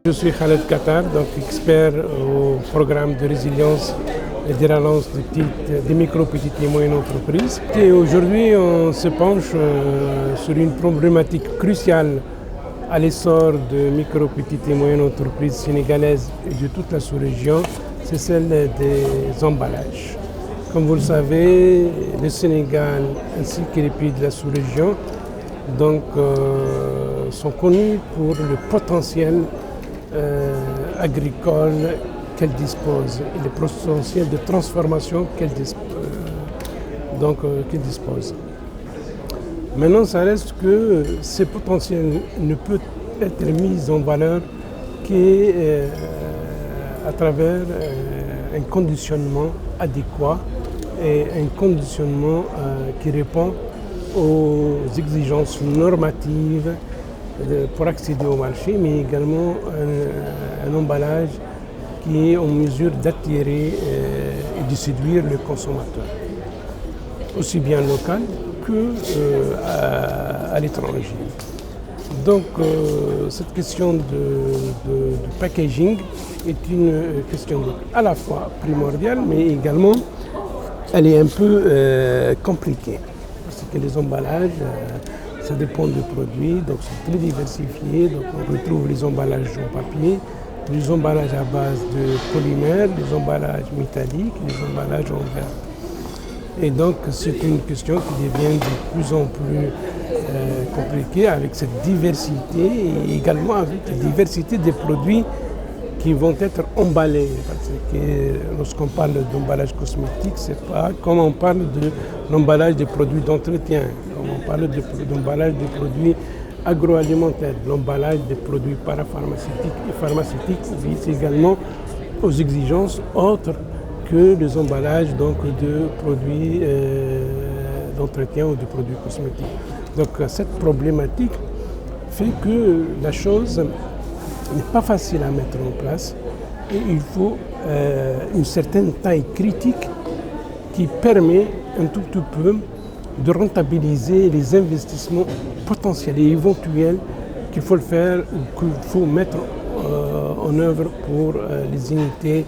Je suis Khaled Qatar, donc expert au programme de résilience et de relance des micro, petites et moyennes entreprises. Et aujourd'hui, on se penche sur une problématique cruciale à l'essor de micro, petites et moyennes entreprises sénégalaises et de toute la sous-région, c'est celle des emballages. Comme vous le savez, le Sénégal ainsi que les pays de la sous-région sont connus pour le potentiel agricole qu'elle dispose et le potentiel de transformation qu'elle dispose. Maintenant, ça reste que ce potentiel ne peut être mis en valeur qu'à travers un conditionnement adéquat et un conditionnement qui répond aux exigences normatives pour accéder au marché, mais également un emballage qui est en mesure d'attirer et de séduire le consommateur, aussi bien local qu'à l'étranger. Donc cette question de packaging est une question à la fois primordiale, mais également elle est un peu compliquée, parce que les emballages, ça dépend du produit, donc c'est très diversifié. Donc on retrouve les emballages en papier, les emballages à base de polymères, les emballages métalliques, les emballages en verre. Et donc c'est une question qui devient de plus en plus compliquée avec cette diversité et également avec la diversité des produits qui vont être emballés. Parce que lorsqu'on parle d'emballage cosmétique, c'est pas comme on parle de l'emballage des produits d'entretien, comme on parle d'emballage des produits agroalimentaires, l'emballage des produits parapharmaceutiques et pharmaceutiques vise également aux exigences autres que les emballages de produits d'entretien ou de produits cosmétiques. Donc cette problématique fait que la chose n'est pas facile à mettre en place et il faut une certaine taille critique qui permet un tout petit peu de rentabiliser les investissements potentiels et éventuels qu'il faut mettre en œuvre pour les unités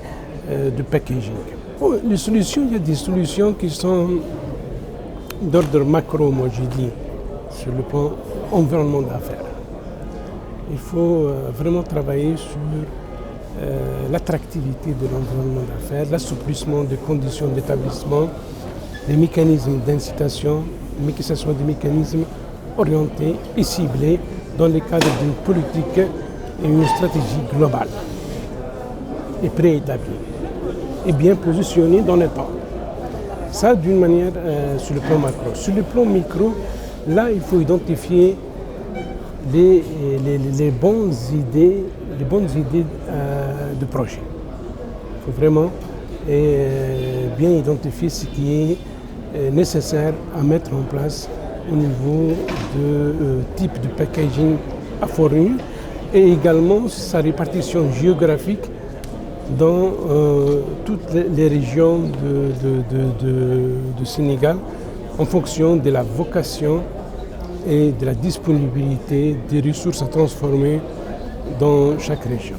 de packaging. Les solutions, il y a des solutions qui sont d'ordre macro, moi j'ai dit, sur le plan environnement d'affaires. Il faut vraiment travailler sur l'attractivité de l'environnement d'affaires, l'assouplissement des conditions d'établissement, les mécanismes d'incitation, mais que ce soit des mécanismes orientés et ciblés dans le cadre d'une politique et une stratégie globale et préétablie et bien positionnée dans le temps. Ça d'une manière sur le plan macro. Sur le plan micro, là il faut identifier les bonnes idées de projet. Il faut vraiment bien identifier ce qui est nécessaire à mettre en place au niveau de type de packaging à fournir et également sa répartition géographique dans toutes les régions de Sénégal en fonction de la vocation et de la disponibilité des ressources à transformer dans chaque région.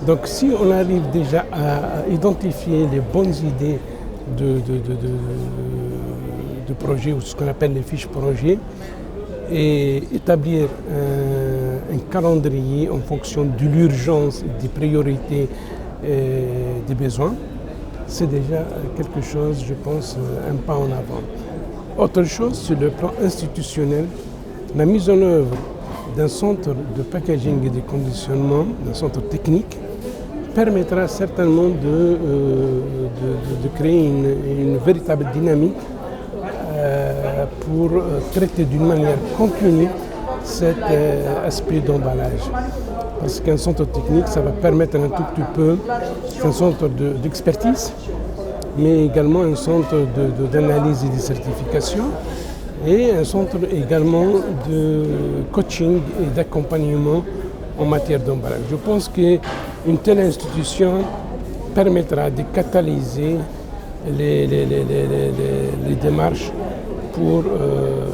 Donc si on arrive déjà à identifier les bonnes idées de projet ou ce qu'on appelle les fiches projets et établir un calendrier en fonction de l'urgence, des priorités et des besoins, c'est déjà quelque chose, je pense, un pas en avant. Autre chose, sur le plan institutionnel, la mise en œuvre d'un centre de packaging et de conditionnement, d'un centre technique, permettra certainement de créer une véritable dynamique pour traiter d'une manière continue cet aspect d'emballage. Parce qu'un centre technique, ça va permettre un tout petit peu, un centre d'expertise, mais également un centre d'analyse et de certification et un centre également de coaching et d'accompagnement en matière d'emballage. Je pense qu'une telle institution permettra de catalyser les démarches pour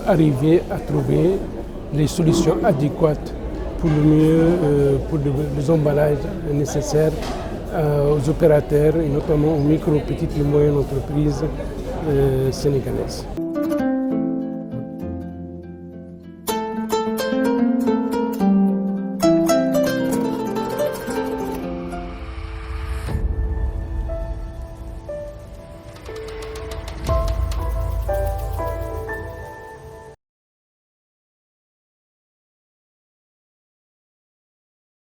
arriver à trouver les solutions adéquates pour le mieux, pour les emballages nécessaires aux opérateurs et notamment aux micro, petites et moyennes entreprises sénégalaises.